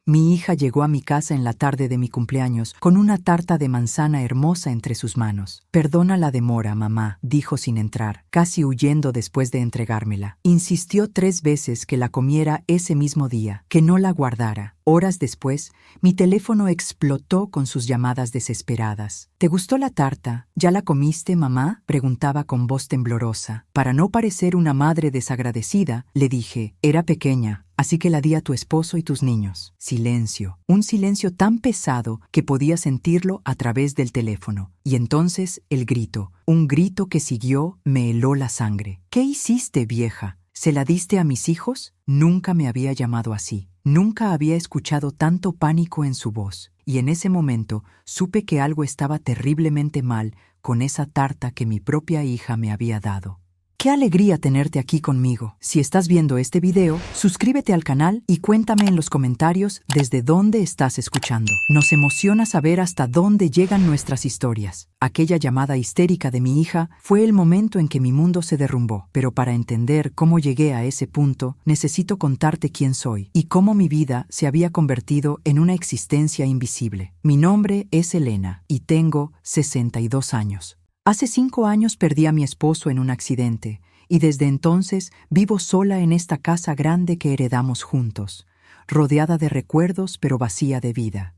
Mi hija llegó a mi casa en la tarde de mi cumpleaños con una tarta de manzana hermosa entre sus manos. Perdona la demora, mamá, dijo sin entrar, casi huyendo después de entregármela. Insistió 3 veces que la comiera ese mismo día, que no la guardara. Horas después, mi teléfono explotó con sus llamadas desesperadas. ¿Te gustó la tarta? ¿Ya la comiste, mamá?, preguntaba con voz temblorosa. Para no parecer una madre desagradecida, le dije, era pequeña, así que la di a tu esposo y tus niños. Silencio. Un silencio tan pesado que podía sentirlo a través del teléfono. Y entonces el grito. Un grito que siguió me heló la sangre. ¿Qué hiciste, vieja? ¿Se la diste a mis hijos? Nunca me había llamado así. Nunca había escuchado tanto pánico en su voz. Y en ese momento supe que algo estaba terriblemente mal con esa tarta que mi propia hija me había dado. ¡Qué alegría tenerte aquí conmigo! Si estás viendo este video, suscríbete al canal y cuéntame en los comentarios desde dónde estás escuchando. Nos emociona saber hasta dónde llegan nuestras historias. Aquella llamada histérica de mi hija fue el momento en que mi mundo se derrumbó. Pero para entender cómo llegué a ese punto, necesito contarte quién soy y cómo mi vida se había convertido en una existencia invisible. Mi nombre es Elena y tengo 62 años. Hace 5 años perdí a mi esposo en un accidente y desde entonces vivo sola en esta casa grande que heredamos juntos, rodeada de recuerdos pero vacía de vida.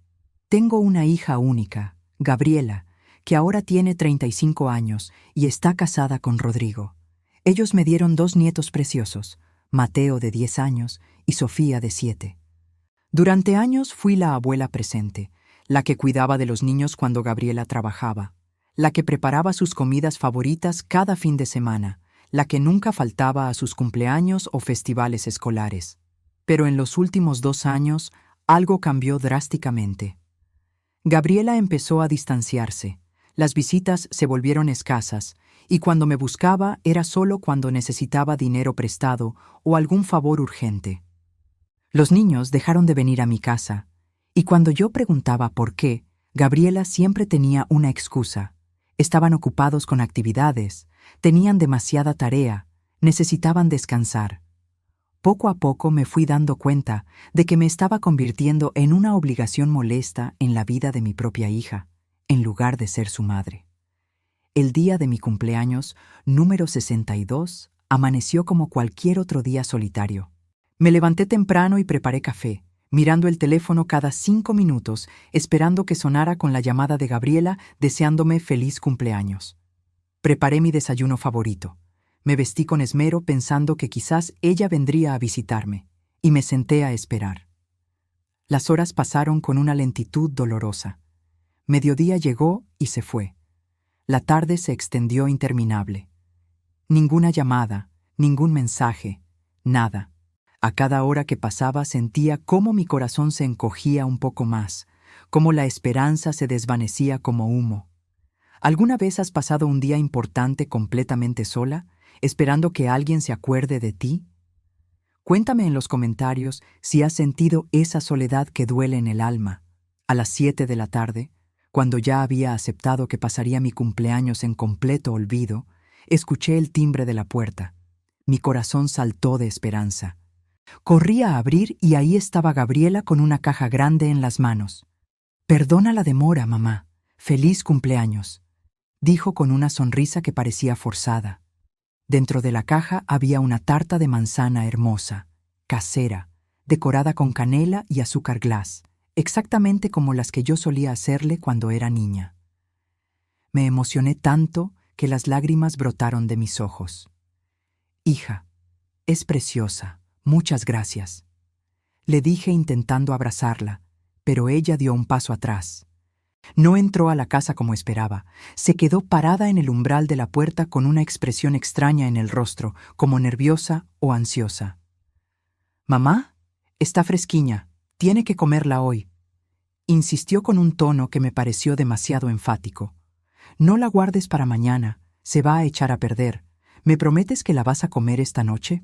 Tengo una hija única, Gabriela, que ahora tiene 35 años y está casada con Rodrigo. Ellos me dieron 2 nietos preciosos, Mateo de 10 años y Sofía de 7. Durante años fui la abuela presente, la que cuidaba de los niños cuando Gabriela trabajaba, la que preparaba sus comidas favoritas cada fin de semana, la que nunca faltaba a sus cumpleaños o festivales escolares. Pero en los últimos 2 años, algo cambió drásticamente. Gabriela empezó a distanciarse, las visitas se volvieron escasas, y cuando me buscaba era solo cuando necesitaba dinero prestado o algún favor urgente. Los niños dejaron de venir a mi casa, y cuando yo preguntaba por qué, Gabriela siempre tenía una excusa. Estaban ocupados con actividades, tenían demasiada tarea, necesitaban descansar. Poco a poco me fui dando cuenta de que me estaba convirtiendo en una obligación molesta en la vida de mi propia hija, en lugar de ser su madre. El día de mi cumpleaños, número 62, amaneció como cualquier otro día solitario. Me levanté temprano y preparé café, mirando el teléfono cada 5 minutos, esperando que sonara con la llamada de Gabriela deseándome feliz cumpleaños. Preparé mi desayuno favorito. Me vestí con esmero pensando que quizás ella vendría a visitarme, y me senté a esperar. Las horas pasaron con una lentitud dolorosa. Mediodía llegó y se fue. La tarde se extendió interminable. Ninguna llamada, ningún mensaje, nada. A cada hora que pasaba sentía cómo mi corazón se encogía un poco más, cómo la esperanza se desvanecía como humo. ¿Alguna vez has pasado un día importante completamente sola, esperando que alguien se acuerde de ti? Cuéntame en los comentarios si has sentido esa soledad que duele en el alma. A las 7 de la tarde, cuando ya había aceptado que pasaría mi cumpleaños en completo olvido, escuché el timbre de la puerta. Mi corazón saltó de esperanza. Corrí a abrir y ahí estaba Gabriela con una caja grande en las manos. «Perdona la demora, mamá. Feliz cumpleaños», dijo con una sonrisa que parecía forzada. Dentro de la caja había una tarta de manzana hermosa, casera, decorada con canela y azúcar glass, exactamente como las que yo solía hacerle cuando era niña. Me emocioné tanto que las lágrimas brotaron de mis ojos. «Hija, es preciosa. Muchas gracias», le dije intentando abrazarla, pero ella dio un paso atrás. No entró a la casa como esperaba. Se quedó parada en el umbral de la puerta con una expresión extraña en el rostro, como nerviosa o ansiosa. «Mamá, está fresquiña. Tiene que comerla hoy», insistió con un tono que me pareció demasiado enfático. «No la guardes para mañana. Se va a echar a perder. ¿Me prometes que la vas a comer esta noche?»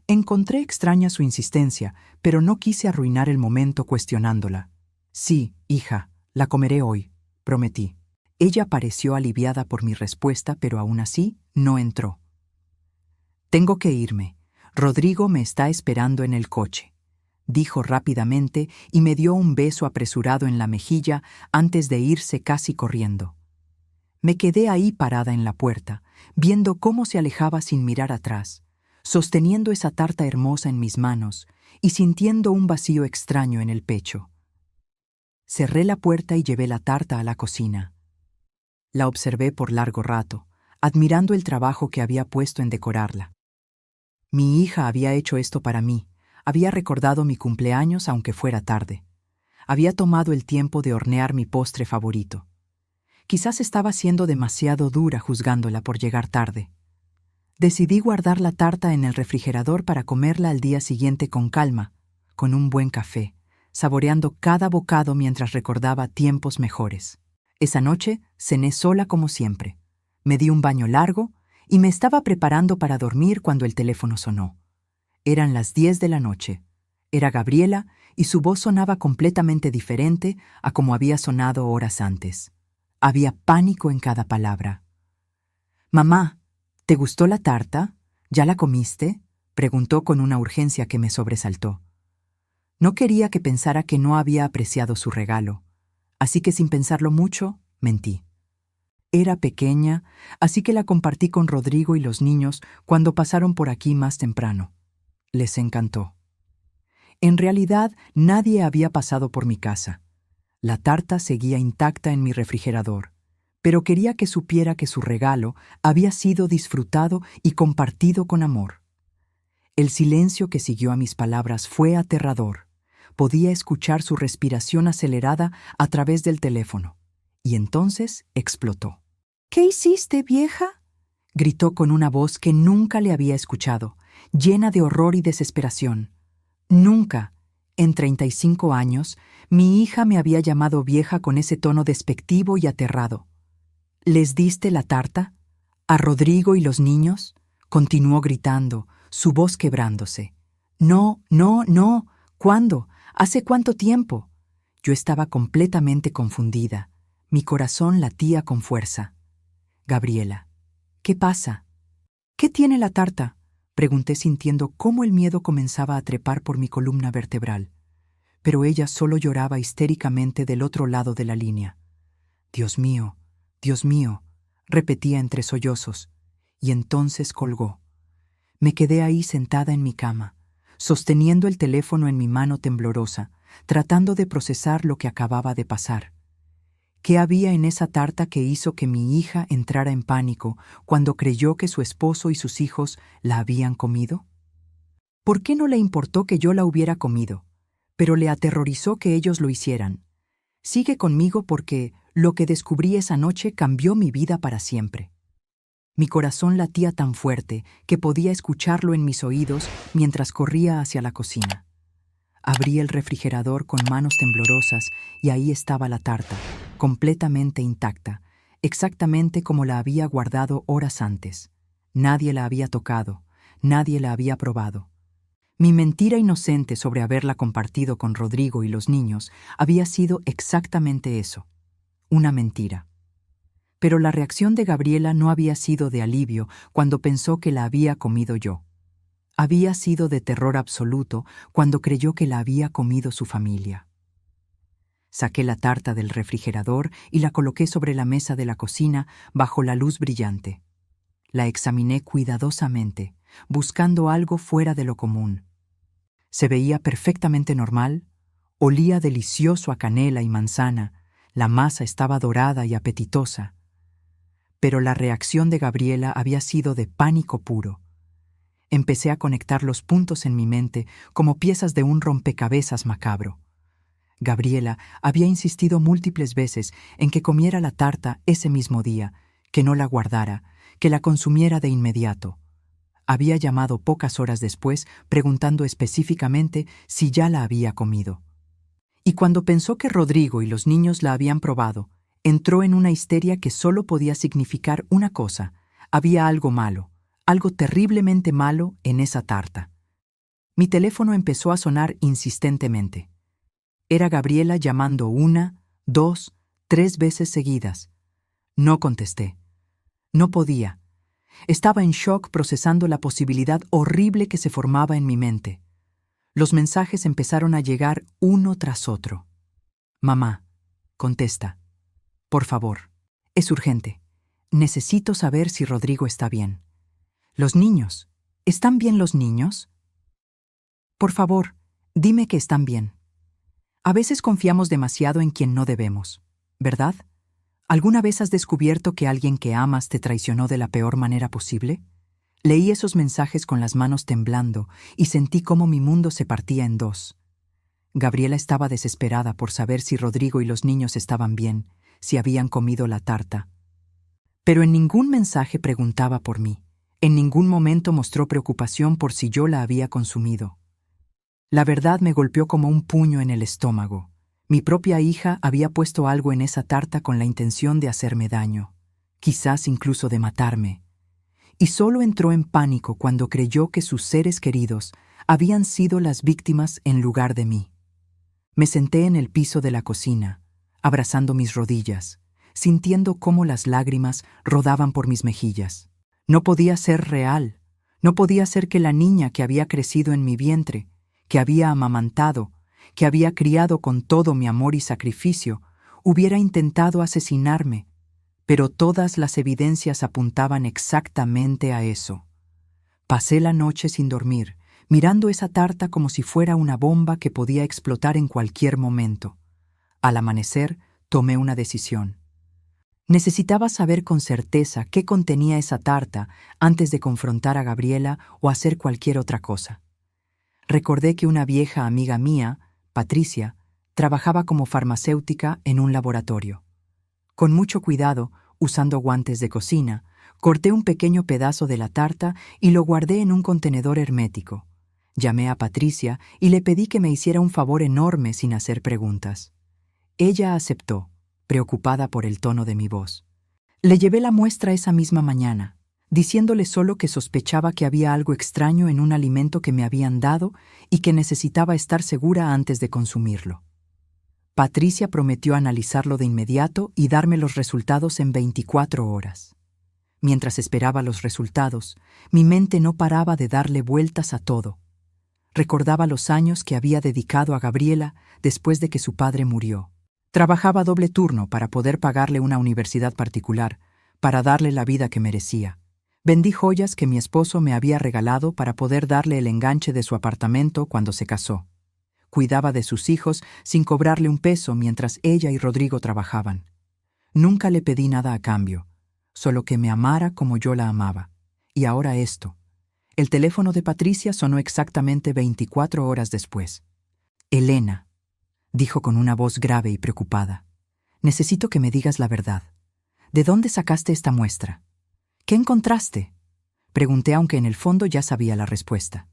Encontré extraña su insistencia, pero no quise arruinar el momento cuestionándola. «Sí, hija, la comeré hoy», prometí. Ella pareció aliviada por mi respuesta, pero aún así no entró. «Tengo que irme. Rodrigo me está esperando en el coche», dijo rápidamente y me dio un beso apresurado en la mejilla antes de irse casi corriendo. Me quedé ahí parada en la puerta, viendo cómo se alejaba sin mirar atrás, sosteniendo esa tarta hermosa en mis manos y sintiendo un vacío extraño en el pecho. Cerré la puerta y llevé la tarta a la cocina. La observé por largo rato, admirando el trabajo que había puesto en decorarla. Mi hija había hecho esto para mí, había recordado mi cumpleaños aunque fuera tarde. Había tomado el tiempo de hornear mi postre favorito. Quizás estaba siendo demasiado dura juzgándola por llegar tarde. Decidí guardar la tarta en el refrigerador para comerla al día siguiente con calma, con un buen café, saboreando cada bocado mientras recordaba tiempos mejores. Esa noche cené sola como siempre. Me di un baño largo y me estaba preparando para dormir cuando el teléfono sonó. Eran las 10 de la noche. Era Gabriela y su voz sonaba completamente diferente a como había sonado horas antes. Había pánico en cada palabra. «Mamá, ¿te gustó la tarta? ¿Ya la comiste?», preguntó con una urgencia que me sobresaltó. No quería que pensara que no había apreciado su regalo, así que sin pensarlo mucho, mentí. Era pequeña, así que la compartí con Rodrigo y los niños cuando pasaron por aquí más temprano. Les encantó. En realidad, nadie había pasado por mi casa. La tarta seguía intacta en mi refrigerador, pero quería que supiera que su regalo había sido disfrutado y compartido con amor. El silencio que siguió a mis palabras fue aterrador. Podía escuchar su respiración acelerada a través del teléfono. Y entonces explotó. «¿Qué hiciste, vieja?», gritó con una voz que nunca le había escuchado, llena de horror y desesperación. Nunca, en 35 años, mi hija me había llamado vieja con ese tono despectivo y aterrado. «¿Les diste la tarta? ¿A Rodrigo y los niños?», continuó gritando, su voz quebrándose. «No, no, no. ¿Cuándo? ¿Hace cuánto tiempo?». Yo estaba completamente confundida. Mi corazón latía con fuerza. «Gabriela, ¿qué pasa? ¿Qué tiene la tarta?», pregunté sintiendo cómo el miedo comenzaba a trepar por mi columna vertebral. Pero ella solo lloraba histéricamente del otro lado de la línea. Dios mío», repetía entre sollozos, y entonces colgó. Me quedé ahí sentada en mi cama, sosteniendo el teléfono en mi mano temblorosa, tratando de procesar lo que acababa de pasar. ¿Qué había en esa tarta que hizo que mi hija entrara en pánico cuando creyó que su esposo y sus hijos la habían comido? ¿Por qué no le importó que yo la hubiera comido, pero le aterrorizó que ellos lo hicieran? Sigue conmigo porque lo que descubrí esa noche cambió mi vida para siempre. Mi corazón latía tan fuerte que podía escucharlo en mis oídos mientras corría hacia la cocina. Abrí el refrigerador con manos temblorosas y ahí estaba la tarta, completamente intacta, exactamente como la había guardado horas antes. Nadie la había tocado, nadie la había probado. Mi mentira inocente sobre haberla compartido con Rodrigo y los niños había sido exactamente eso, una mentira. Pero la reacción de Gabriela no había sido de alivio cuando pensó que la había comido yo. Había sido de terror absoluto cuando creyó que la había comido su familia. Saqué la tarta del refrigerador y la coloqué sobre la mesa de la cocina bajo la luz brillante. La examiné cuidadosamente, buscando algo fuera de lo común. Se veía perfectamente normal, olía delicioso a canela y manzana, la masa estaba dorada y apetitosa. Pero la reacción de Gabriela había sido de pánico puro. Empecé a conectar los puntos en mi mente como piezas de un rompecabezas macabro. Gabriela había insistido múltiples veces en que comiera la tarta ese mismo día, que no la guardara, que la consumiera de inmediato. Había llamado pocas horas después preguntando específicamente si ya la había comido. Y cuando pensó que Rodrigo y los niños la habían probado, entró en una histeria que solo podía significar una cosa: había algo malo, algo terriblemente malo en esa tarta. Mi teléfono empezó a sonar insistentemente. Era Gabriela llamando 1, 2, 3 veces seguidas. No contesté. No podía. Estaba en shock procesando la posibilidad horrible que se formaba en mi mente. Los mensajes empezaron a llegar uno tras otro. Mamá, contesta. Por favor, es urgente. Necesito saber si Rodrigo está bien. Los niños, ¿están bien los niños? Por favor, dime que están bien. A veces confiamos demasiado en quien no debemos, ¿verdad? ¿Alguna vez has descubierto que alguien que amas te traicionó de la peor manera posible? Leí esos mensajes con las manos temblando y sentí cómo mi mundo se partía en dos. Gabriela estaba desesperada por saber si Rodrigo y los niños estaban bien, si habían comido la tarta. Pero en ningún mensaje preguntaba por mí. En ningún momento mostró preocupación por si yo la había consumido. La verdad me golpeó como un puño en el estómago. Mi propia hija había puesto algo en esa tarta con la intención de hacerme daño, quizás incluso de matarme. Y solo entró en pánico cuando creyó que sus seres queridos habían sido las víctimas en lugar de mí. Me senté en el piso de la cocina, abrazando mis rodillas, sintiendo cómo las lágrimas rodaban por mis mejillas. No podía ser real, no podía ser que la niña que había crecido en mi vientre, que había amamantado, que había criado con todo mi amor y sacrificio, hubiera intentado asesinarme, pero todas las evidencias apuntaban exactamente a eso. Pasé la noche sin dormir, mirando esa tarta como si fuera una bomba que podía explotar en cualquier momento. Al amanecer, tomé una decisión. Necesitaba saber con certeza qué contenía esa tarta antes de confrontar a Gabriela o hacer cualquier otra cosa. Recordé que una vieja amiga mía, Patricia, trabajaba como farmacéutica en un laboratorio. Con mucho cuidado, usando guantes de cocina, corté un pequeño pedazo de la tarta y lo guardé en un contenedor hermético. Llamé a Patricia y le pedí que me hiciera un favor enorme sin hacer preguntas. Ella aceptó, preocupada por el tono de mi voz. Le llevé la muestra esa misma mañana, diciéndole solo que sospechaba que había algo extraño en un alimento que me habían dado y que necesitaba estar segura antes de consumirlo. Patricia prometió analizarlo de inmediato y darme los resultados en 24 horas. Mientras esperaba los resultados, mi mente no paraba de darle vueltas a todo. Recordaba los años que había dedicado a Gabriela después de que su padre murió. Trabajaba doble turno para poder pagarle una universidad particular, para darle la vida que merecía. Vendí joyas que mi esposo me había regalado para poder darle el enganche de su apartamento cuando se casó. Cuidaba de sus hijos sin cobrarle un peso mientras ella y Rodrigo trabajaban. Nunca le pedí nada a cambio, solo que me amara como yo la amaba. Y ahora esto. El teléfono de Patricia sonó exactamente 24 horas después. «Elena», dijo con una voz grave y preocupada, «necesito que me digas la verdad. ¿De dónde sacaste esta muestra? ¿Qué encontraste?», pregunté aunque en el fondo ya sabía la respuesta.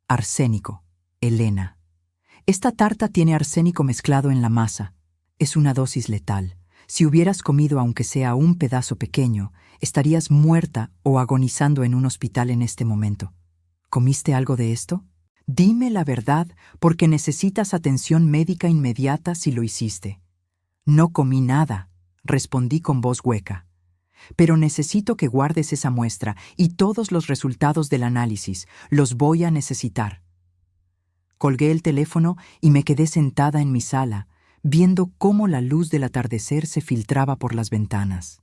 «Arsénico, Elena. Esta tarta tiene arsénico mezclado en la masa. Es una dosis letal. Si hubieras comido aunque sea un pedazo pequeño, estarías muerta o agonizando en un hospital en este momento. ¿Comiste algo de esto? Dime la verdad, porque necesitas atención médica inmediata si lo hiciste». «No comí nada», respondí con voz hueca. «Pero necesito que guardes esa muestra y todos los resultados del análisis. Los voy a necesitar». Colgué el teléfono y me quedé sentada en mi sala, viendo cómo la luz del atardecer se filtraba por las ventanas.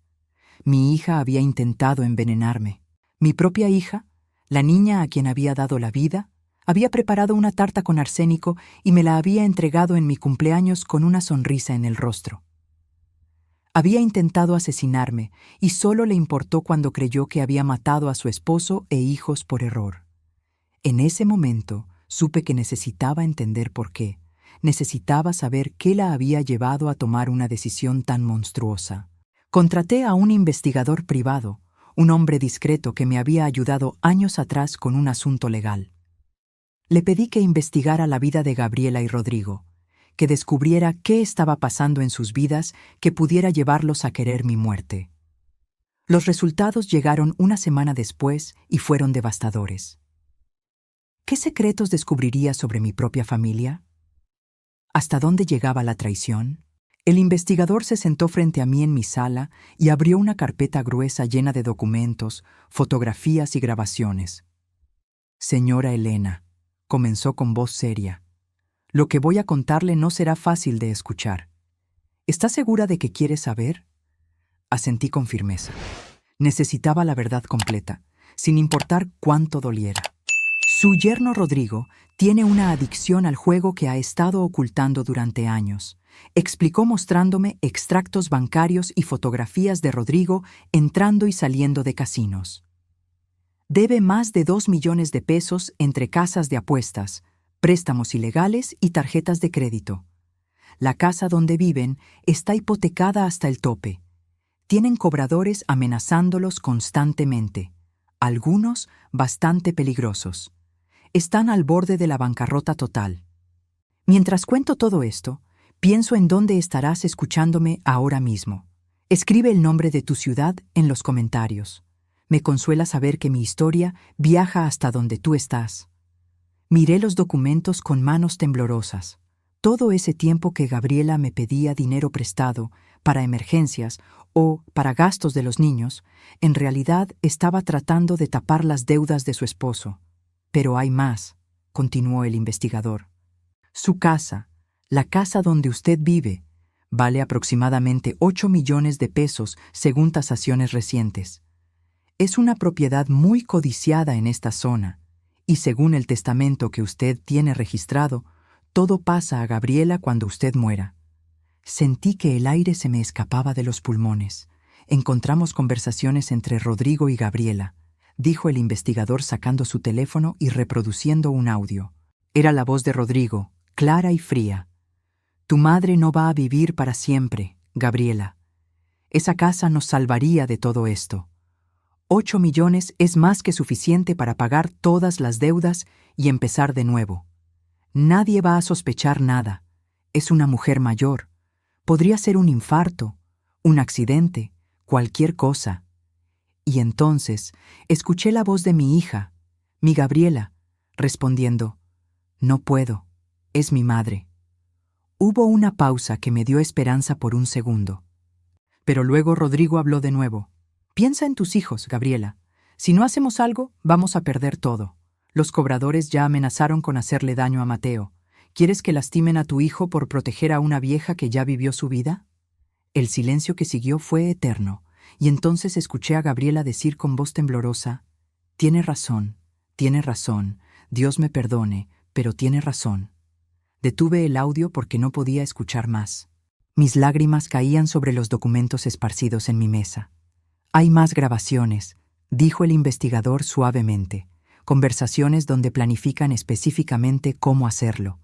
Mi hija había intentado envenenarme. Mi propia hija, la niña a quien había dado la vida, había preparado una tarta con arsénico y me la había entregado en mi cumpleaños con una sonrisa en el rostro. Había intentado asesinarme y solo le importó cuando creyó que había matado a su esposo e hijos por error. En ese momento, supe que necesitaba entender por qué. Necesitaba saber qué la había llevado a tomar una decisión tan monstruosa. Contraté a un investigador privado, un hombre discreto que me había ayudado años atrás con un asunto legal. Le pedí que investigara la vida de Gabriela y Rodrigo, que descubriera qué estaba pasando en sus vidas que pudiera llevarlos a querer mi muerte. Los resultados llegaron una semana después y fueron devastadores. ¿Qué secretos descubriría sobre mi propia familia? ¿Hasta dónde llegaba la traición? El investigador se sentó frente a mí en mi sala y abrió una carpeta gruesa llena de documentos, fotografías y grabaciones. «Señora Elena», comenzó con voz seria. Lo que voy a contarle no será fácil de escuchar. ¿Está segura de que quiere saber? Asentí con firmeza. Necesitaba la verdad completa, sin importar cuánto doliera. Su yerno Rodrigo tiene una adicción al juego que ha estado ocultando durante años, explicó mostrándome extractos bancarios y fotografías de Rodrigo entrando y saliendo de casinos. Debe más de 2 millones de pesos entre casas de apuestas, préstamos ilegales y tarjetas de crédito. La casa donde viven está hipotecada hasta el tope. Tienen cobradores amenazándolos constantemente, algunos bastante peligrosos. Están al borde de la bancarrota total. Mientras cuento todo esto, pienso en dónde estarás escuchándome ahora mismo. Escribe el nombre de tu ciudad en los comentarios. Me consuela saber que mi historia viaja hasta donde tú estás. Miré los documentos con manos temblorosas. Todo ese tiempo que Gabriela me pedía dinero prestado para emergencias o para gastos de los niños, en realidad estaba tratando de tapar las deudas de su esposo. Pero hay más, continuó el investigador. Su casa, la casa donde usted vive, vale aproximadamente 8 millones de pesos según tasaciones recientes. Es una propiedad muy codiciada en esta zona, y según el testamento que usted tiene registrado, todo pasa a Gabriela cuando usted muera. Sentí que el aire se me escapaba de los pulmones. Encontramos conversaciones entre Rodrigo y Gabriela, dijo el investigador sacando su teléfono y reproduciendo un audio. Era la voz de Rodrigo, clara y fría. Tu madre no va a vivir para siempre, Gabriela. Esa casa nos salvaría de todo esto. 8 millones es más que suficiente para pagar todas las deudas y empezar de nuevo. Nadie va a sospechar nada. Es una mujer mayor. Podría ser un infarto, un accidente, cualquier cosa. Y entonces escuché la voz de mi hija, mi Gabriela, respondiendo, no puedo, es mi madre. Hubo una pausa que me dio esperanza por un segundo. Pero luego Rodrigo habló de nuevo. Piensa en tus hijos, Gabriela. Si no hacemos algo, vamos a perder todo. Los cobradores ya amenazaron con hacerle daño a Mateo. ¿Quieres que lastimen a tu hijo por proteger a una vieja que ya vivió su vida? El silencio que siguió fue eterno, y entonces escuché a Gabriela decir con voz temblorosa, tiene razón, Dios me perdone, pero tiene razón. Detuve el audio porque no podía escuchar más. Mis lágrimas caían sobre los documentos esparcidos en mi mesa. Hay más grabaciones, dijo el investigador suavemente, conversaciones donde planifican específicamente cómo hacerlo.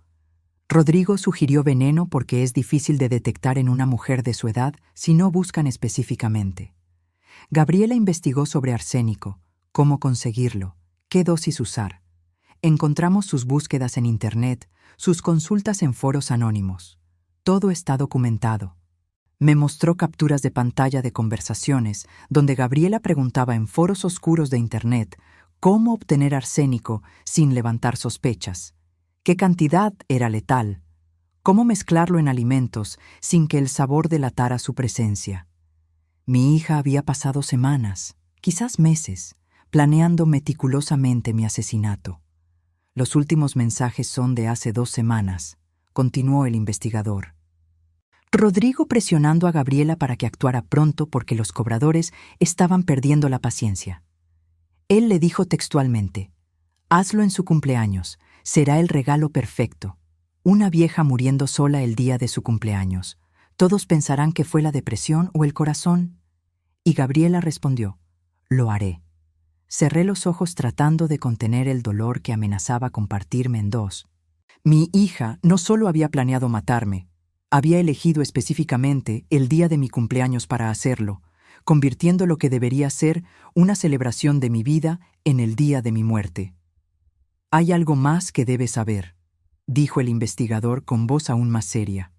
Rodrigo sugirió veneno porque es difícil de detectar en una mujer de su edad si no buscan específicamente. Gabriela investigó sobre arsénico, cómo conseguirlo, qué dosis usar. Encontramos sus búsquedas en Internet, sus consultas en foros anónimos. Todo está documentado. Me mostró capturas de pantalla de conversaciones donde Gabriela preguntaba en foros oscuros de Internet cómo obtener arsénico sin levantar sospechas, qué cantidad era letal, cómo mezclarlo en alimentos sin que el sabor delatara su presencia. Mi hija había pasado semanas, quizás meses, planeando meticulosamente mi asesinato. Los últimos mensajes son de hace 2 semanas, continuó el investigador. Rodrigo presionando a Gabriela para que actuara pronto porque los cobradores estaban perdiendo la paciencia. Él le dijo textualmente, hazlo en su cumpleaños, será el regalo perfecto. Una vieja muriendo sola el día de su cumpleaños. Todos pensarán que fue la depresión o el corazón. Y Gabriela respondió, lo haré. Cerré los ojos tratando de contener el dolor que amenazaba compartirme en dos. Mi hija no solo había planeado matarme, había elegido específicamente el día de mi cumpleaños para hacerlo, convirtiendo lo que debería ser una celebración de mi vida en el día de mi muerte. Hay algo más que debes saber, dijo el investigador con voz aún más seria.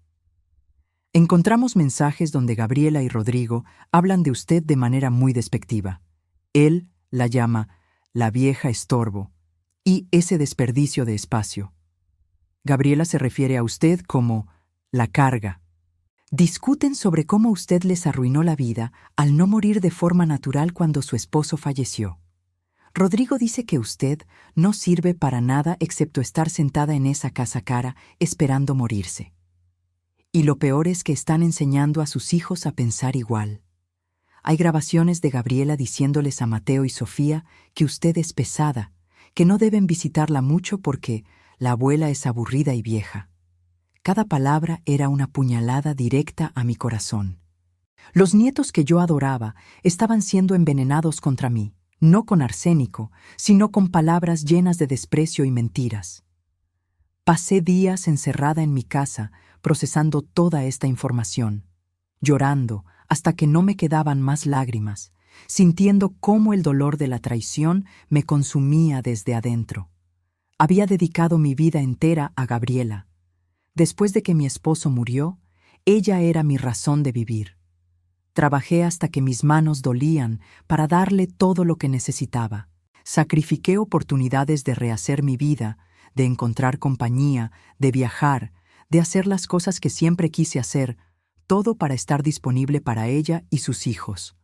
Encontramos mensajes donde Gabriela y Rodrigo hablan de usted de manera muy despectiva. Él la llama la vieja estorbo y ese desperdicio de espacio. Gabriela se refiere a usted como la carga. Discuten sobre cómo usted les arruinó la vida al no morir de forma natural cuando su esposo falleció. Rodrigo dice que usted no sirve para nada excepto estar sentada en esa casa cara esperando morirse. Y lo peor es que están enseñando a sus hijos a pensar igual. Hay grabaciones de Gabriela diciéndoles a Mateo y Sofía que usted es pesada, que no deben visitarla mucho porque la abuela es aburrida y vieja. Cada palabra era una puñalada directa a mi corazón. Los nietos que yo adoraba estaban siendo envenenados contra mí, no con arsénico, sino con palabras llenas de desprecio y mentiras. Pasé días encerrada en mi casa, procesando toda esta información, llorando hasta que no me quedaban más lágrimas, sintiendo cómo el dolor de la traición me consumía desde adentro. Había dedicado mi vida entera a Gabriela. Después de que mi esposo murió, ella era mi razón de vivir. Trabajé hasta que mis manos dolían para darle todo lo que necesitaba. Sacrifiqué oportunidades de rehacer mi vida, de encontrar compañía, de viajar, de hacer las cosas que siempre quise hacer, todo para estar disponible para ella y sus hijos.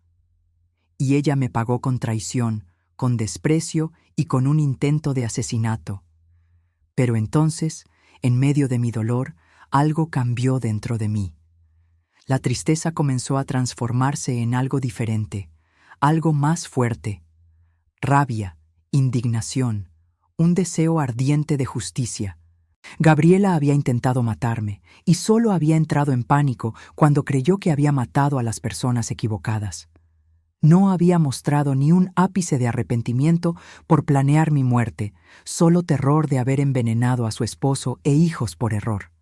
Y ella me pagó con traición, con desprecio y con un intento de asesinato. Pero entonces, en medio de mi dolor, algo cambió dentro de mí. La tristeza comenzó a transformarse en algo diferente, algo más fuerte. Rabia, indignación, un deseo ardiente de justicia. Gabriela había intentado matarme y solo había entrado en pánico cuando creyó que había matado a las personas equivocadas. No había mostrado ni un ápice de arrepentimiento por planear mi muerte, solo terror de haber envenenado a su esposo e hijos por error.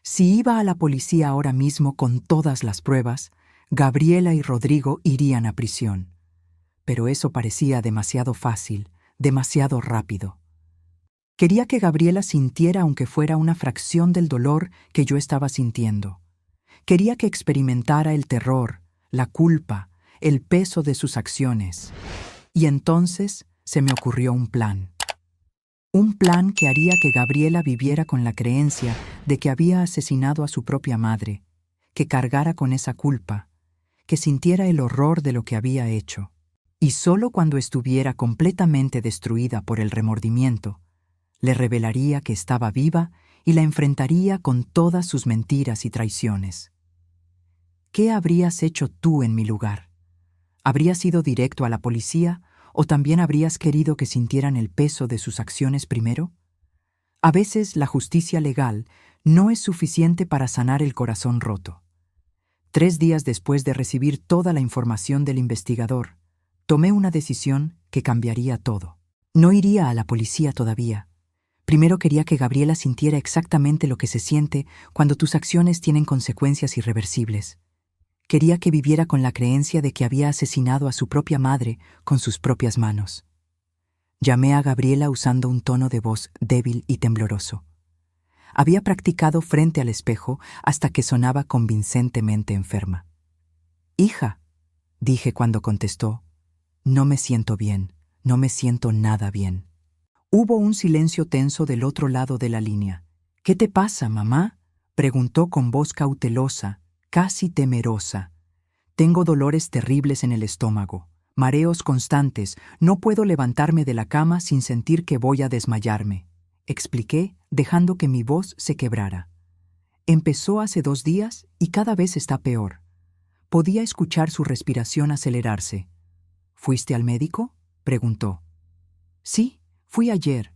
Si iba a la policía ahora mismo con todas las pruebas, Gabriela y Rodrigo irían a prisión. Pero eso parecía demasiado fácil, demasiado rápido. Quería que Gabriela sintiera aunque fuera una fracción del dolor que yo estaba sintiendo. Quería que experimentara el terror, la culpa, el peso de sus acciones. Y entonces se me ocurrió un plan. Un plan que haría que Gabriela viviera con la creencia de que había asesinado a su propia madre, que cargara con esa culpa, que sintiera el horror de lo que había hecho. Y solo cuando estuviera completamente destruida por el remordimiento, le revelaría que estaba viva y la enfrentaría con todas sus mentiras y traiciones. ¿Qué habrías hecho tú en mi lugar? ¿Habrías ido directo a la policía o también habrías querido que sintieran el peso de sus acciones primero? A veces la justicia legal no es suficiente para sanar el corazón roto. 3 días después de recibir toda la información del investigador, tomé una decisión que cambiaría todo. No iría a la policía todavía. Primero quería que Gabriela sintiera exactamente lo que se siente cuando tus acciones tienen consecuencias irreversibles. Quería que viviera con la creencia de que había asesinado a su propia madre con sus propias manos. Llamé a Gabriela usando un tono de voz débil y tembloroso. Había practicado frente al espejo hasta que sonaba convincentemente enferma. «Hija», dije cuando contestó, «no me siento bien, no me siento nada bien». Hubo un silencio tenso del otro lado de la línea. «¿Qué te pasa, mamá?», preguntó con voz cautelosa, casi temerosa. «Tengo dolores terribles en el estómago, mareos constantes, no puedo levantarme de la cama sin sentir que voy a desmayarme», expliqué, dejando que mi voz se quebrara. «Empezó hace 2 días y cada vez está peor». Podía escuchar su respiración acelerarse. «¿Fuiste al médico?», preguntó. «Sí, fui ayer.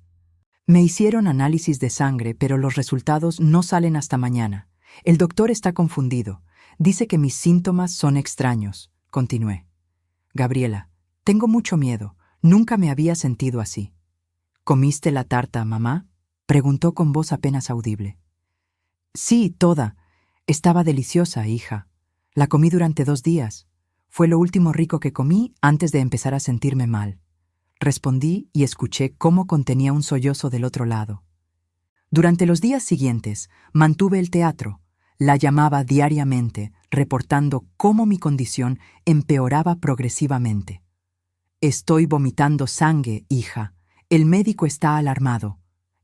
Me hicieron análisis de sangre, pero los resultados no salen hasta mañana. El doctor está confundido. Dice que mis síntomas son extraños», continué. «Gabriela, tengo mucho miedo. Nunca me había sentido así». «¿Comiste la tarta, mamá?», preguntó con voz apenas audible. «Sí, toda. Estaba deliciosa, hija. La comí durante 2 días. Fue lo último rico que comí antes de empezar a sentirme mal», respondí y escuché cómo contenía un sollozo del otro lado. Durante los días siguientes mantuve el teatro. La llamaba diariamente, reportando cómo mi condición empeoraba progresivamente. «Estoy vomitando sangre, hija. El médico está alarmado.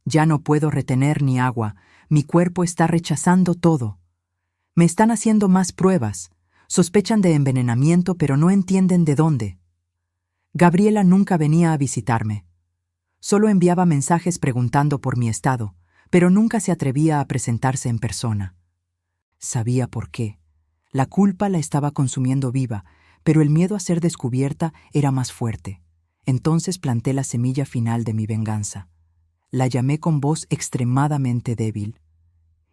Ya no puedo retener ni agua. Mi cuerpo está rechazando todo. Me están haciendo más pruebas. Sospechan de envenenamiento, pero no entienden de dónde». Gabriela nunca venía a visitarme. Solo enviaba mensajes preguntando por mi estado, pero nunca se atrevía a presentarse en persona. Sabía por qué. La culpa la estaba consumiendo viva, pero el miedo a ser descubierta era más fuerte. Entonces planté la semilla final de mi venganza. La llamé con voz extremadamente débil.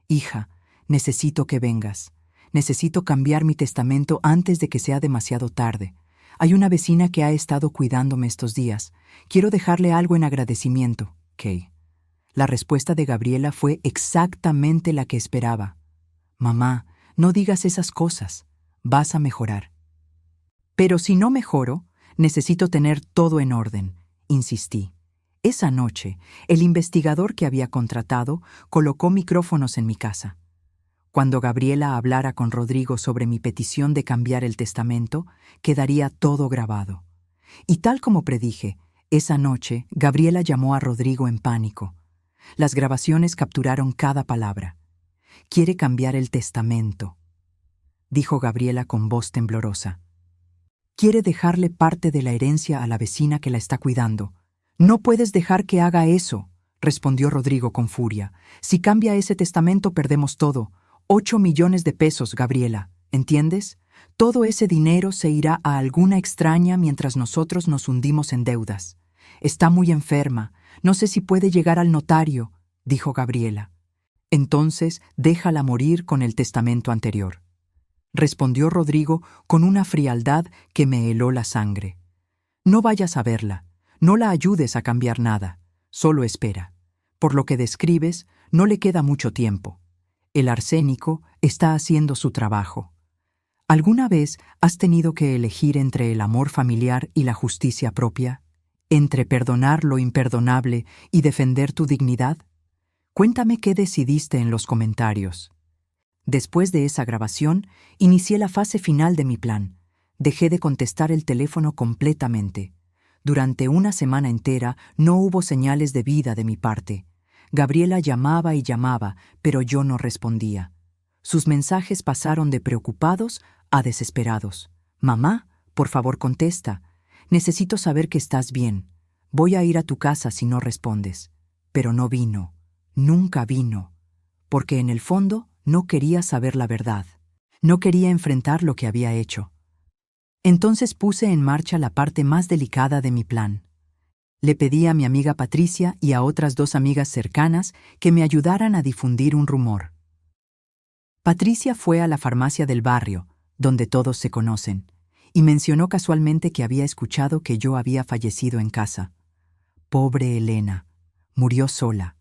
Hija, necesito que vengas. Necesito cambiar mi testamento antes de que sea demasiado tarde. Hay una vecina que ha estado cuidándome estos días. Quiero dejarle algo en agradecimiento, Kay. La respuesta de Gabriela fue exactamente la que esperaba. Mamá, no digas esas cosas. Vas a mejorar. Pero si no mejoro, necesito tener todo en orden, insistí. Esa noche, el investigador que había contratado colocó micrófonos en mi casa. Cuando Gabriela hablara con Rodrigo sobre mi petición de cambiar el testamento, quedaría todo grabado. Y tal como predije, esa noche Gabriela llamó a Rodrigo en pánico. Las grabaciones capturaron cada palabra. Quiere cambiar el testamento, dijo Gabriela con voz temblorosa. Quiere dejarle parte de la herencia a la vecina que la está cuidando. No puedes dejar que haga eso, respondió Rodrigo con furia. Si cambia ese testamento perdemos todo. 8 millones de pesos, Gabriela, ¿entiendes? Todo ese dinero se irá a alguna extraña mientras nosotros nos hundimos en deudas. Está muy enferma. No sé si puede llegar al notario, dijo Gabriela. Entonces déjala morir con el testamento anterior, respondió Rodrigo con una frialdad que me heló la sangre. No vayas a verla, no la ayudes a cambiar nada, solo espera. Por lo que describes, no le queda mucho tiempo. El arsénico está haciendo su trabajo. ¿Alguna vez has tenido que elegir entre el amor familiar y la justicia propia? ¿Entre perdonar lo imperdonable y defender tu dignidad? Cuéntame qué decidiste en los comentarios. Después de esa grabación, inicié la fase final de mi plan. Dejé de contestar el teléfono completamente. Durante una semana entera no hubo señales de vida de mi parte. Gabriela llamaba y llamaba, pero yo no respondía. Sus mensajes pasaron de preocupados a desesperados. Mamá, por favor contesta. Necesito saber que estás bien. Voy a ir a tu casa si no respondes. Pero no vino. Nunca vino. Porque en el fondo no quería saber la verdad. No quería enfrentar lo que había hecho. Entonces puse en marcha la parte más delicada de mi plan. Le pedí a mi amiga Patricia y a otras 2 amigas cercanas que me ayudaran a difundir un rumor. Patricia fue a la farmacia del barrio, donde todos se conocen, y mencionó casualmente que había escuchado que yo había fallecido en casa. Pobre Elena, murió sola.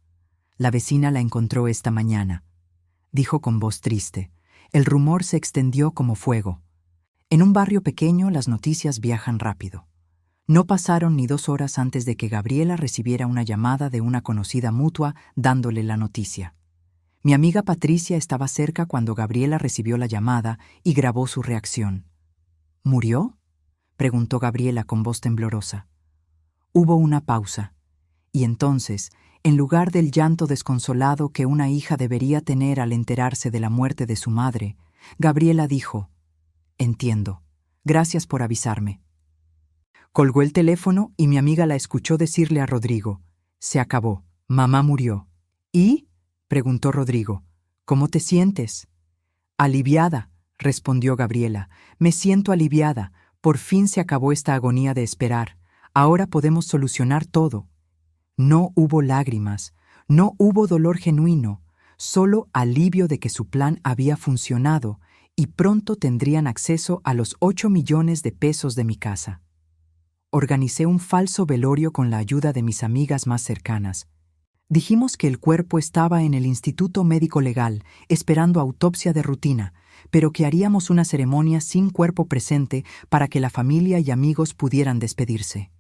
La vecina la encontró esta mañana, dijo con voz triste. El rumor se extendió como fuego. En un barrio pequeño las noticias viajan rápido. No pasaron ni 2 horas antes de que Gabriela recibiera una llamada de una conocida mutua dándole la noticia. Mi amiga Patricia estaba cerca cuando Gabriela recibió la llamada y grabó su reacción. ¿Murió?, preguntó Gabriela con voz temblorosa. Hubo una pausa, y entonces, en lugar del llanto desconsolado que una hija debería tener al enterarse de la muerte de su madre, Gabriela dijo: «Entiendo. Gracias por avisarme». Colgó el teléfono y mi amiga la escuchó decirle a Rodrigo: «Se acabó. Mamá murió». «¿Y?», preguntó Rodrigo. «¿Cómo te sientes?». «Aliviada», respondió Gabriela. «Me siento aliviada. Por fin se acabó esta agonía de esperar. Ahora podemos solucionar todo». No hubo lágrimas, no hubo dolor genuino, solo alivio de que su plan había funcionado y pronto tendrían acceso a los 8 millones de pesos de mi casa. Organicé un falso velorio con la ayuda de mis amigas más cercanas. Dijimos que el cuerpo estaba en el Instituto Médico Legal, esperando autopsia de rutina, pero que haríamos una ceremonia sin cuerpo presente para que la familia y amigos pudieran despedirse.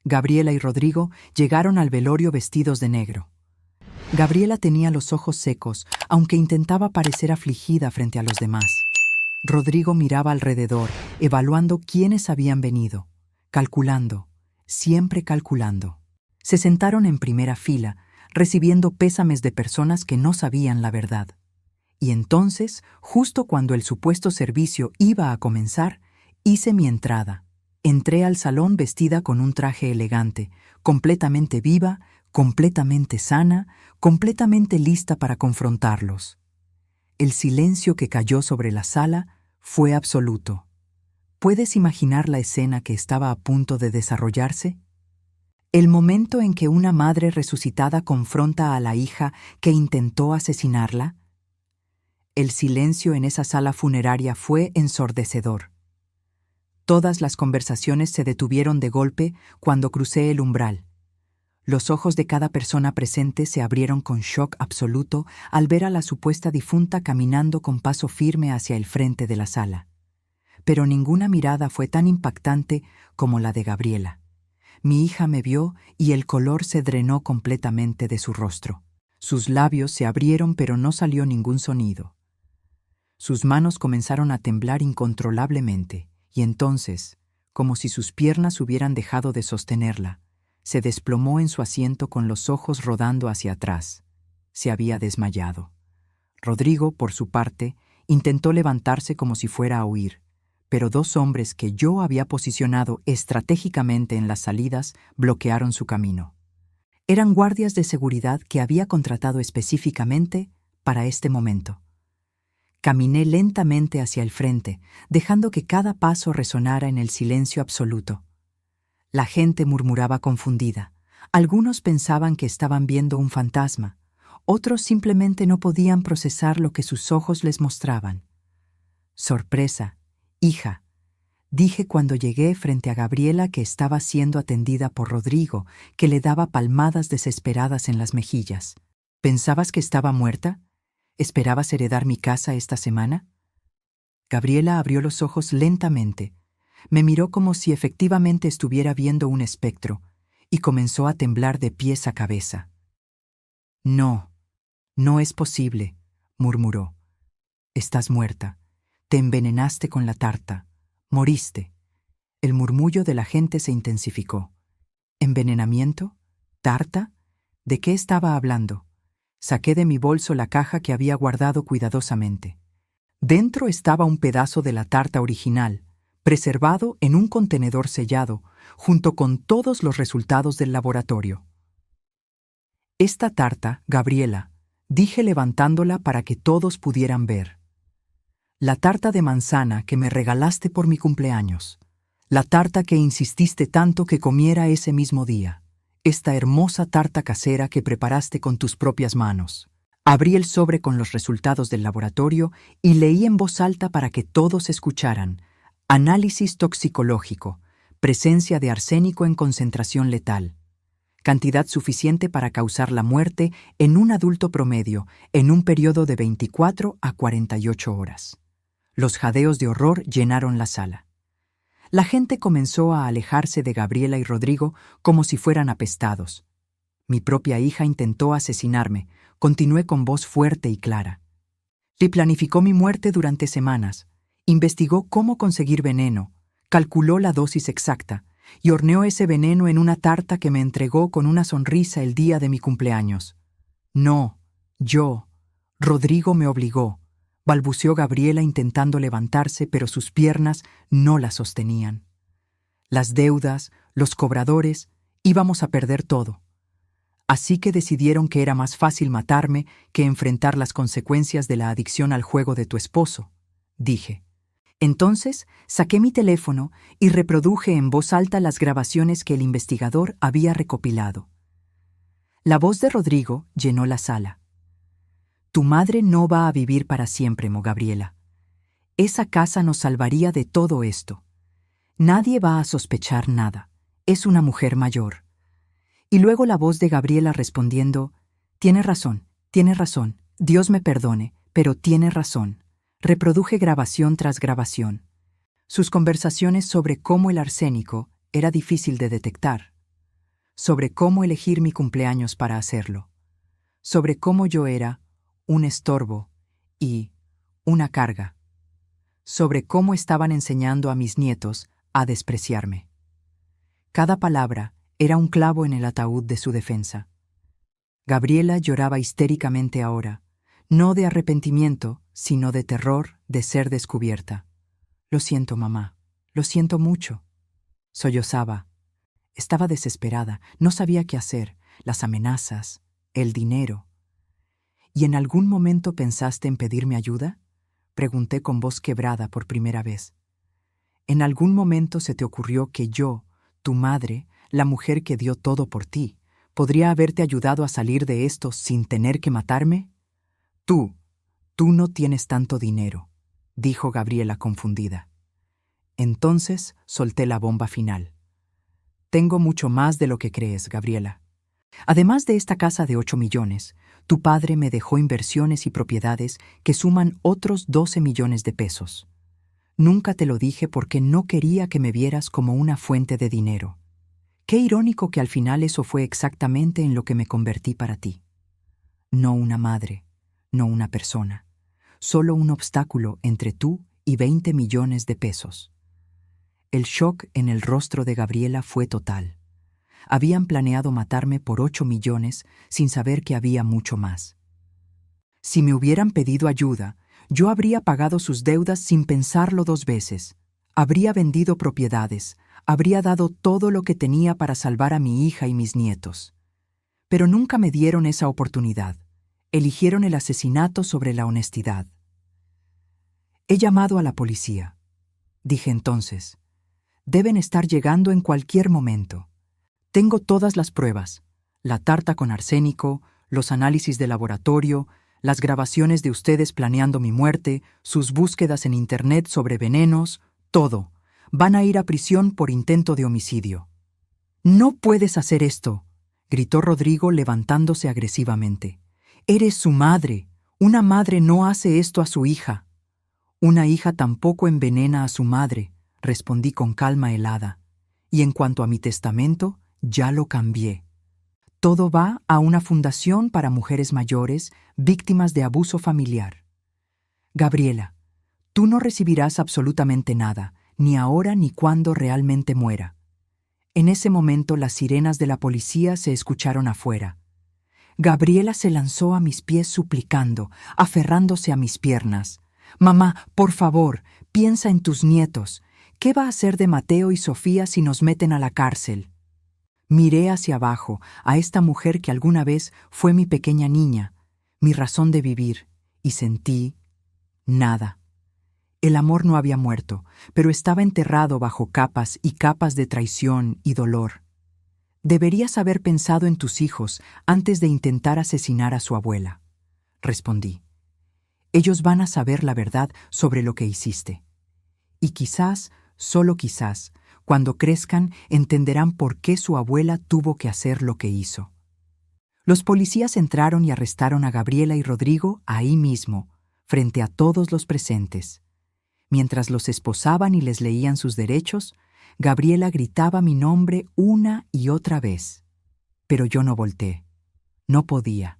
Gabriela y Rodrigo llegaron al velorio vestidos de negro. Gabriela tenía los ojos secos, aunque intentaba parecer afligida frente a los demás. Rodrigo miraba alrededor, evaluando quiénes habían venido, calculando, siempre calculando. Se sentaron en primera fila, recibiendo pésames de personas que no sabían la verdad. Y entonces, justo cuando el supuesto servicio iba a comenzar, hice mi entrada. Entré al salón vestida con un traje elegante, completamente viva, completamente sana, completamente lista para confrontarlos. El silencio que cayó sobre la sala fue absoluto. ¿Puedes imaginar la escena que estaba a punto de desarrollarse? El momento en que una madre resucitada confronta a la hija que intentó asesinarla. El silencio en esa sala funeraria fue ensordecedor. Todas las conversaciones se detuvieron de golpe cuando crucé el umbral. Los ojos de cada persona presente se abrieron con shock absoluto al ver a la supuesta difunta caminando con paso firme hacia el frente de la sala. Pero ninguna mirada fue tan impactante como la de Gabriela. Mi hija me vio y el color se drenó completamente de su rostro. Sus labios se abrieron pero no salió ningún sonido. Sus manos comenzaron a temblar incontrolablemente y entonces, como si sus piernas hubieran dejado de sostenerla, se desplomó en su asiento con los ojos rodando hacia atrás. Se había desmayado. Rodrigo, por su parte, intentó levantarse como si fuera a huir, pero dos hombres que yo había posicionado estratégicamente en las salidas bloquearon su camino. Eran guardias de seguridad que había contratado específicamente para este momento. Caminé lentamente hacia el frente, dejando que cada paso resonara en el silencio absoluto. La gente murmuraba confundida. Algunos pensaban que estaban viendo un fantasma. Otros simplemente no podían procesar lo que sus ojos les mostraban. «Sorpresa, hija», dije cuando llegué frente a Gabriela, que estaba siendo atendida por Rodrigo, que le daba palmadas desesperadas en las mejillas. «¿Pensabas que estaba muerta? ¿Esperabas heredar mi casa esta semana?» Gabriela abrió los ojos lentamente. Me miró como si efectivamente estuviera viendo un espectro y comenzó a temblar de pies a cabeza. «No, no es posible», murmuró. «Estás muerta. Te envenenaste con la tarta. Moriste». El murmullo de la gente se intensificó. ¿Envenenamiento? ¿Tarta? ¿De qué estaba hablando? Saqué de mi bolso la caja que había guardado cuidadosamente. Dentro estaba un pedazo de la tarta original, preservado en un contenedor sellado, junto con todos los resultados del laboratorio. «Esta tarta, Gabriela», dije levantándola para que todos pudieran ver. «La tarta de manzana que me regalaste por mi cumpleaños. La tarta que insististe tanto que comiera ese mismo día. Esta hermosa tarta casera que preparaste con tus propias manos». Abrí el sobre con los resultados del laboratorio y leí en voz alta para que todos escucharan. Análisis toxicológico. Presencia de arsénico en concentración letal. Cantidad suficiente para causar la muerte en un adulto promedio en un periodo de 24 a 48 horas. Los jadeos de horror llenaron la sala. La gente comenzó a alejarse de Gabriela y Rodrigo como si fueran apestados. Mi propia hija intentó asesinarme. Continué con voz fuerte y clara. Li planificó mi muerte durante semanas, investigó cómo conseguir veneno, calculó la dosis exacta y horneó ese veneno en una tarta que me entregó con una sonrisa el día de mi cumpleaños. «No, Rodrigo me obligó», balbuceó Gabriela intentando levantarse, pero sus piernas no la sostenían. Las deudas, los cobradores, íbamos a perder todo. Así que decidieron que era más fácil matarme que enfrentar las consecuencias de la adicción al juego de tu esposo, dije. Entonces saqué mi teléfono y reproduje en voz alta las grabaciones que el investigador había recopilado. La voz de Rodrigo llenó la sala. «Tu madre no va a vivir para siempre, Gabriela. Esa casa nos salvaría de todo esto. Nadie va a sospechar nada. Es una mujer mayor». Y luego la voz de Gabriela respondiendo: tiene razón, Dios me perdone, pero tiene razón». Reproduje grabación tras grabación. Sus conversaciones sobre cómo el arsénico era difícil de detectar, sobre cómo elegir mi cumpleaños para hacerlo, sobre cómo yo era un estorbo y una carga, sobre cómo estaban enseñando a mis nietos a despreciarme. Cada palabra era un clavo en el ataúd de su defensa. Gabriela lloraba histéricamente ahora, no de arrepentimiento, sino de terror de ser descubierta. «Lo siento, mamá. Lo siento mucho». Sollozaba. Estaba desesperada, no sabía qué hacer, las amenazas, el dinero. ¿Y en algún momento pensaste en pedirme ayuda? Pregunté con voz quebrada por primera vez. ¿En algún momento se te ocurrió que yo, tu madre, la mujer que dio todo por ti, podría haberte ayudado a salir de esto sin tener que matarme? Tú no tienes tanto dinero, dijo Gabriela confundida. Entonces solté la bomba final. Tengo mucho más de lo que crees, Gabriela. Además de esta casa de 8 millones, tu padre me dejó inversiones y propiedades que suman otros 12 millones de pesos. Nunca te lo dije porque no quería que me vieras como una fuente de dinero. Qué irónico que al final eso fue exactamente en lo que me convertí para ti. No una madre, no una persona, solo un obstáculo entre tú y 20 millones de pesos. El shock en el rostro de Gabriela fue total. Habían planeado matarme por 8 millones sin saber que había mucho más. Si me hubieran pedido ayuda, yo habría pagado sus deudas sin pensarlo 2 veces. Habría vendido propiedades, habría dado todo lo que tenía para salvar a mi hija y mis nietos. Pero nunca me dieron esa oportunidad. Eligieron el asesinato sobre la honestidad. He llamado a la policía. Dije entonces. Deben estar llegando en cualquier momento. Tengo todas las pruebas. La tarta con arsénico, los análisis de laboratorio, las grabaciones de ustedes planeando mi muerte, sus búsquedas en Internet sobre venenos, todo. Van a ir a prisión por intento de homicidio. «No puedes hacer esto», gritó Rodrigo levantándose agresivamente. «Eres su madre. Una madre no hace esto a su hija». «Una hija tampoco envenena a su madre», respondí con calma helada. «Y en cuanto a mi testamento, ya lo cambié. Todo va a una fundación para mujeres mayores víctimas de abuso familiar. Gabriela, tú no recibirás absolutamente nada, ni ahora ni cuando realmente muera». En ese momento las sirenas de la policía se escucharon afuera. Gabriela se lanzó a mis pies suplicando, aferrándose a mis piernas. «Mamá, por favor, piensa en tus nietos. ¿Qué va a hacer de Mateo y Sofía si nos meten a la cárcel?» Miré hacia abajo a esta mujer que alguna vez fue mi pequeña niña, mi razón de vivir, y sentí nada. El amor no había muerto, pero estaba enterrado bajo capas y capas de traición y dolor. «Deberías haber pensado en tus hijos antes de intentar asesinar a su abuela», respondí. «Ellos van a saber la verdad sobre lo que hiciste. Y quizás, solo quizás, cuando crezcan entenderán por qué su abuela tuvo que hacer lo que hizo». Los policías entraron y arrestaron a Gabriela y Rodrigo ahí mismo, frente a todos los presentes. Mientras los esposaban y les leían sus derechos, Gabriela gritaba mi nombre una y otra vez. Pero yo no volteé. No podía.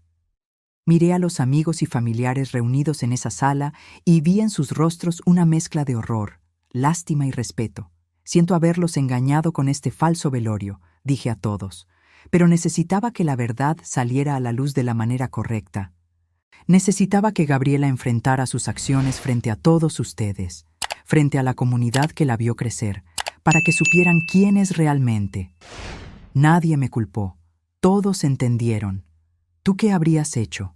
Miré a los amigos y familiares reunidos en esa sala y vi en sus rostros una mezcla de horror, lástima y respeto. «Siento haberlos engañado con este falso velorio», dije a todos, pero necesitaba que la verdad saliera a la luz de la manera correcta. Necesitaba que Gabriela enfrentara sus acciones frente a todos ustedes, frente a la comunidad que la vio crecer, para que supieran quién es realmente. Nadie me culpó. Todos entendieron. ¿Tú qué habrías hecho?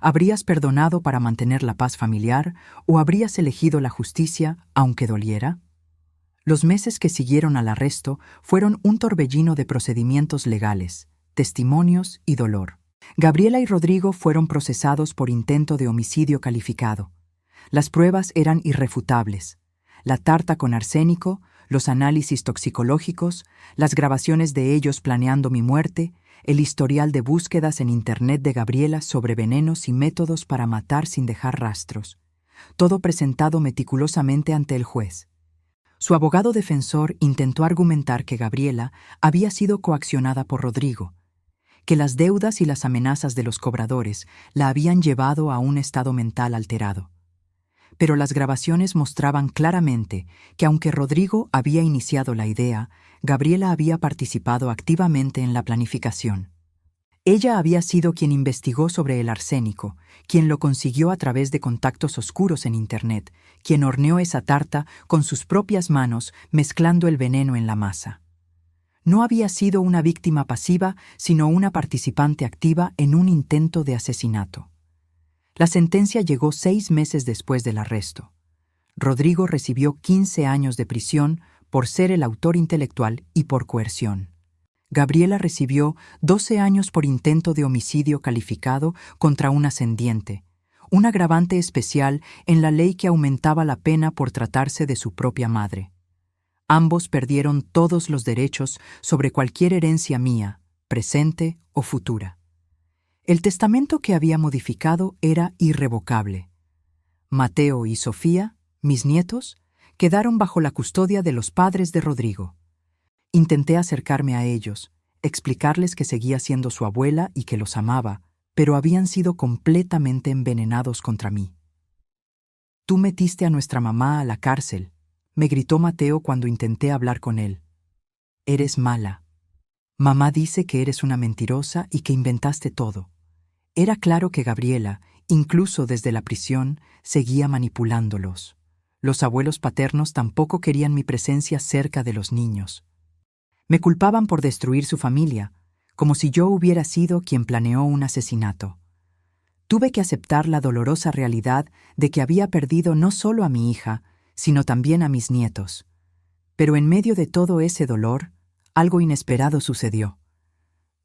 ¿Habrías perdonado para mantener la paz familiar o habrías elegido la justicia aunque doliera? Los meses que siguieron al arresto fueron un torbellino de procedimientos legales, testimonios y dolor. Gabriela y Rodrigo fueron procesados por intento de homicidio calificado. Las pruebas eran irrefutables. La tarta con arsénico, los análisis toxicológicos, las grabaciones de ellos planeando mi muerte, el historial de búsquedas en Internet de Gabriela sobre venenos y métodos para matar sin dejar rastros. Todo presentado meticulosamente ante el juez. Su abogado defensor intentó argumentar que Gabriela había sido coaccionada por Rodrigo, que las deudas y las amenazas de los cobradores la habían llevado a un estado mental alterado. Pero las grabaciones mostraban claramente que aunque Rodrigo había iniciado la idea, Gabriela había participado activamente en la planificación. Ella había sido quien investigó sobre el arsénico, quien lo consiguió a través de contactos oscuros en Internet, quien horneó esa tarta con sus propias manos mezclando el veneno en la masa. No había sido una víctima pasiva, sino una participante activa en un intento de asesinato. La sentencia llegó 6 meses después del arresto. Rodrigo recibió 15 años de prisión por ser el autor intelectual y por coerción. Gabriela recibió 12 años por intento de homicidio calificado contra un ascendiente, un agravante especial en la ley que aumentaba la pena por tratarse de su propia madre. Ambos perdieron todos los derechos sobre cualquier herencia mía, presente o futura. El testamento que había modificado era irrevocable. Mateo y Sofía, mis nietos, quedaron bajo la custodia de los padres de Rodrigo. Intenté acercarme a ellos, explicarles que seguía siendo su abuela y que los amaba, pero habían sido completamente envenenados contra mí. «Tú metiste a nuestra mamá a la cárcel», me gritó Mateo cuando intenté hablar con él. «Eres mala. Mamá dice que eres una mentirosa y que inventaste todo». Era claro que Gabriela, incluso desde la prisión, seguía manipulándolos. Los abuelos paternos tampoco querían mi presencia cerca de los niños. Me culpaban por destruir su familia, como si yo hubiera sido quien planeó un asesinato. Tuve que aceptar la dolorosa realidad de que había perdido no solo a mi hija, sino también a mis nietos. Pero en medio de todo ese dolor, algo inesperado sucedió.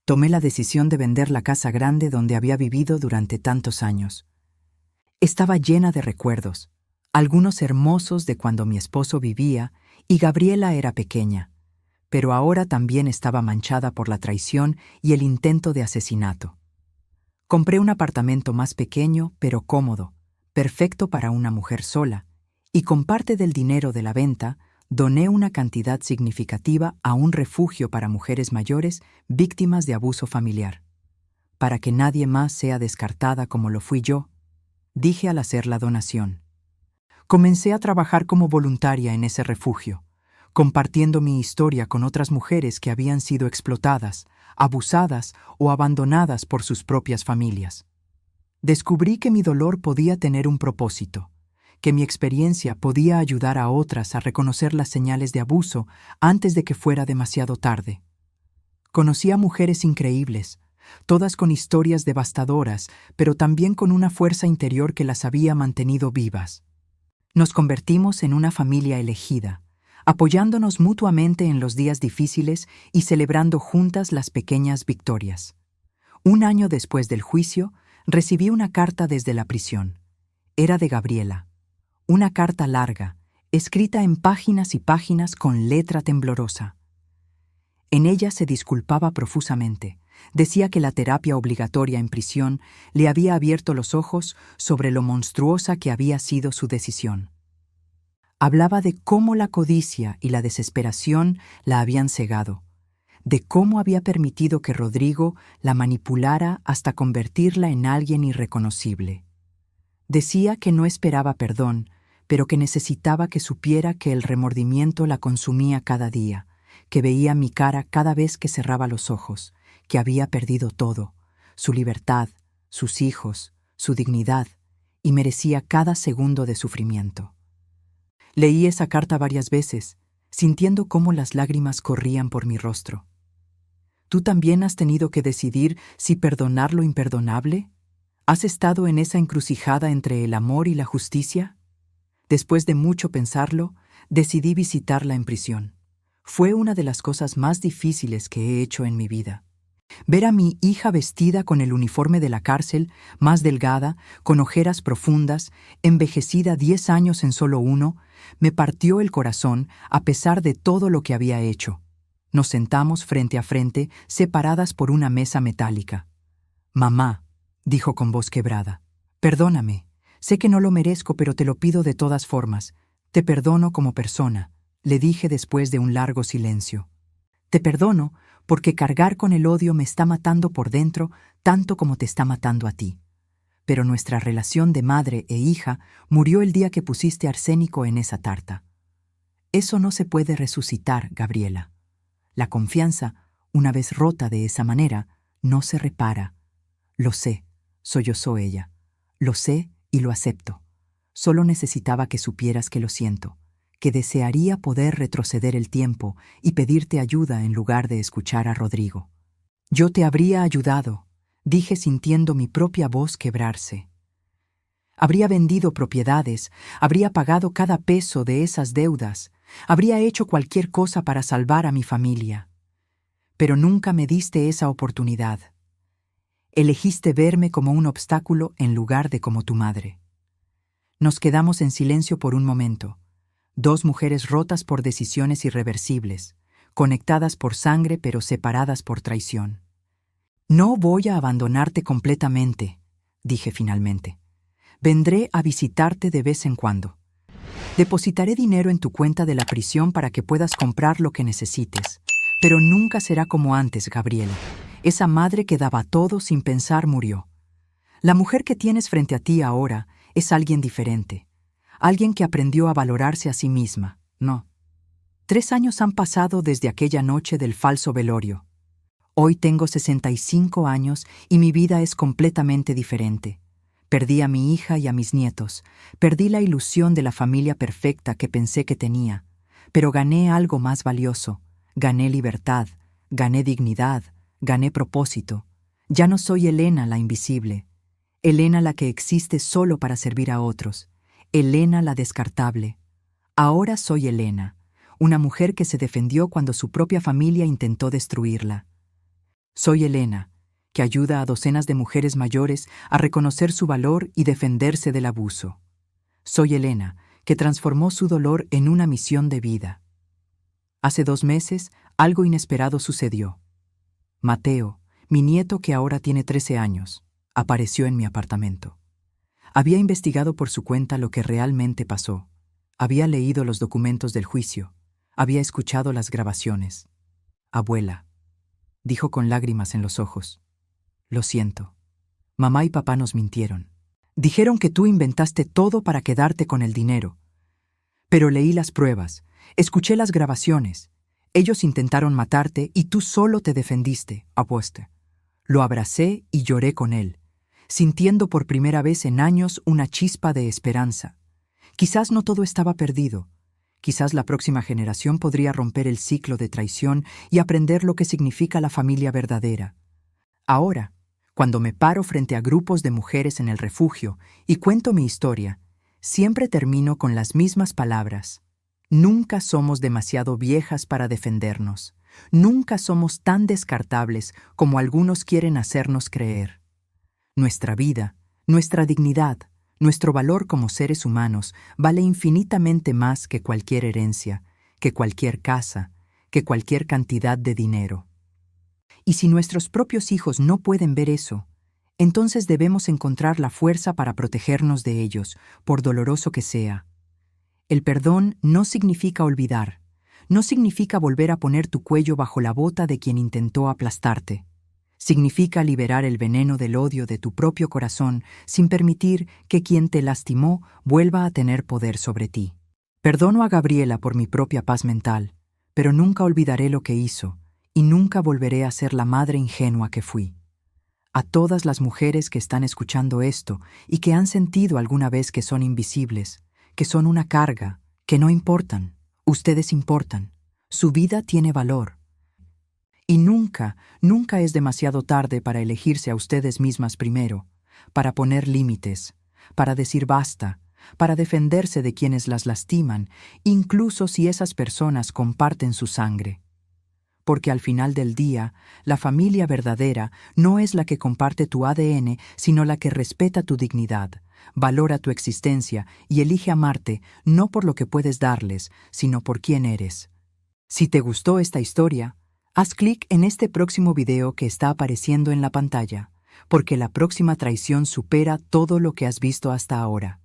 Tomé la decisión de vender la casa grande donde había vivido durante tantos años. Estaba llena de recuerdos, algunos hermosos de cuando mi esposo vivía y Gabriela era pequeña, pero ahora también estaba manchada por la traición y el intento de asesinato. Compré un apartamento más pequeño pero cómodo, perfecto para una mujer sola, y con parte del dinero de la venta doné una cantidad significativa a un refugio para mujeres mayores víctimas de abuso familiar. Para que nadie más sea descartada como lo fui yo, dije al hacer la donación. Comencé a trabajar como voluntaria en ese refugio, compartiendo mi historia con otras mujeres que habían sido explotadas, abusadas o abandonadas por sus propias familias. Descubrí que mi dolor podía tener un propósito, que mi experiencia podía ayudar a otras a reconocer las señales de abuso antes de que fuera demasiado tarde. Conocí a mujeres increíbles, todas con historias devastadoras, pero también con una fuerza interior que las había mantenido vivas. Nos convertimos en una familia elegida, apoyándonos mutuamente en los días difíciles y celebrando juntas las pequeñas victorias. Un año después del juicio, recibí una carta desde la prisión. Era de Gabriela. Una carta larga, escrita en páginas y páginas con letra temblorosa. En ella se disculpaba profusamente. Decía que la terapia obligatoria en prisión le había abierto los ojos sobre lo monstruosa que había sido su decisión. Hablaba de cómo la codicia y la desesperación la habían cegado, de cómo había permitido que Rodrigo la manipulara hasta convertirla en alguien irreconocible. Decía que no esperaba perdón, pero que necesitaba que supiera que el remordimiento la consumía cada día, que veía mi cara cada vez que cerraba los ojos, que había perdido todo, su libertad, sus hijos, su dignidad, y merecía cada segundo de sufrimiento. Leí esa carta varias veces, sintiendo cómo las lágrimas corrían por mi rostro. ¿Tú también has tenido que decidir si perdonar lo imperdonable? ¿Has estado en esa encrucijada entre el amor y la justicia? Después de mucho pensarlo, decidí visitarla en prisión. Fue una de las cosas más difíciles que he hecho en mi vida. Ver a mi hija vestida con el uniforme de la cárcel, más delgada, con ojeras profundas, envejecida 10 años en solo uno, me partió el corazón a pesar de todo lo que había hecho. Nos sentamos frente a frente, separadas por una mesa metálica. «Mamá», dijo con voz quebrada, «perdóname. Sé que no lo merezco, pero te lo pido de todas formas. Te perdono como persona», le dije después de un largo silencio. «Te perdono porque cargar con el odio me está matando por dentro tanto como te está matando a ti. Pero nuestra relación de madre e hija murió el día que pusiste arsénico en esa tarta. Eso no se puede resucitar, Gabriela. La confianza, una vez rota de esa manera, No se repara. Lo sé, sollozó ella. Lo sé y lo acepto. Solo necesitaba que supieras que lo siento, que desearía poder retroceder el tiempo y pedirte ayuda en lugar de escuchar a Rodrigo. Yo te habría ayudado, dije sintiendo mi propia voz quebrarse. Habría vendido propiedades, habría pagado cada peso de esas deudas, habría hecho cualquier cosa para salvar a mi familia. Pero nunca me diste esa oportunidad. Elegiste verme como un obstáculo en lugar de como tu madre. Nos quedamos en silencio por un momento, dos mujeres rotas por decisiones irreversibles, conectadas por sangre pero separadas por traición. No voy a abandonarte completamente, dije finalmente. Vendré a visitarte de vez en cuando. Depositaré dinero en tu cuenta de la prisión para que puedas comprar lo que necesites. Pero nunca será como antes, Gabriela. Esa madre que daba todo sin pensar murió. La mujer que tienes frente a ti ahora es alguien diferente. Alguien que aprendió a valorarse a sí misma. No. 3 años han pasado desde aquella noche del falso velorio. Hoy tengo 65 años y mi vida es completamente diferente. Perdí a mi hija y a mis nietos. Perdí la ilusión de la familia perfecta que pensé que tenía. Pero gané algo más valioso. Gané libertad, gané dignidad, gané propósito. Ya no soy Elena la invisible. Elena la que existe solo para servir a otros. Elena la descartable. Ahora soy Elena, una mujer que se defendió cuando su propia familia intentó destruirla. Soy Elena, que ayuda a docenas de mujeres mayores a reconocer su valor y defenderse del abuso. Soy Elena, que transformó su dolor en una misión de vida. Hace 2 meses, algo inesperado sucedió. Mateo, mi nieto que ahora tiene 13 años, apareció en mi apartamento. Había investigado por su cuenta lo que realmente pasó. Había leído los documentos del juicio. Había escuchado las grabaciones. Abuela, dijo con lágrimas en los ojos. Lo siento. Mamá y papá nos mintieron. Dijeron que tú inventaste todo para quedarte con el dinero. Pero leí las pruebas, escuché las grabaciones. Ellos intentaron matarte y tú solo te defendiste, apuesta. Lo abracé y lloré con él, sintiendo por primera vez en años una chispa de esperanza. Quizás no todo estaba perdido. Quizás la próxima generación podría romper el ciclo de traición y aprender lo que significa la familia verdadera. Ahora, cuando me paro frente a grupos de mujeres en el refugio y cuento mi historia, siempre termino con las mismas palabras. Nunca somos demasiado viejas para defendernos. Nunca somos tan descartables como algunos quieren hacernos creer. Nuestra vida, nuestra dignidad, nuestro valor como seres humanos vale infinitamente más que cualquier herencia, que cualquier casa, que cualquier cantidad de dinero. Y si nuestros propios hijos no pueden ver eso, entonces debemos encontrar la fuerza para protegernos de ellos, por doloroso que sea. El perdón no significa olvidar, no significa volver a poner tu cuello bajo la bota de quien intentó aplastarte. Significa liberar el veneno del odio de tu propio corazón sin permitir que quien te lastimó vuelva a tener poder sobre ti. Perdono a Gabriela por mi propia paz mental, pero nunca olvidaré lo que hizo y nunca volveré a ser la madre ingenua que fui. A todas las mujeres que están escuchando esto y que han sentido alguna vez que son invisibles, que son una carga, que no importan, ustedes importan. Su vida tiene valor. Y nunca, nunca es demasiado tarde para elegirse a ustedes mismas primero, para poner límites, para decir basta, para defenderse de quienes las lastiman, incluso si esas personas comparten su sangre. Porque al final del día, la familia verdadera no es la que comparte tu ADN, sino la que respeta tu dignidad, valora tu existencia y elige amarte no por lo que puedes darles, sino por quién eres. Si te gustó esta historia, haz clic en este próximo video que está apareciendo en la pantalla, porque la próxima traición supera todo lo que has visto hasta ahora.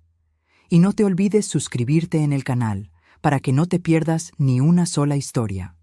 Y no te olvides suscribirte en el canal, para que no te pierdas ni una sola historia.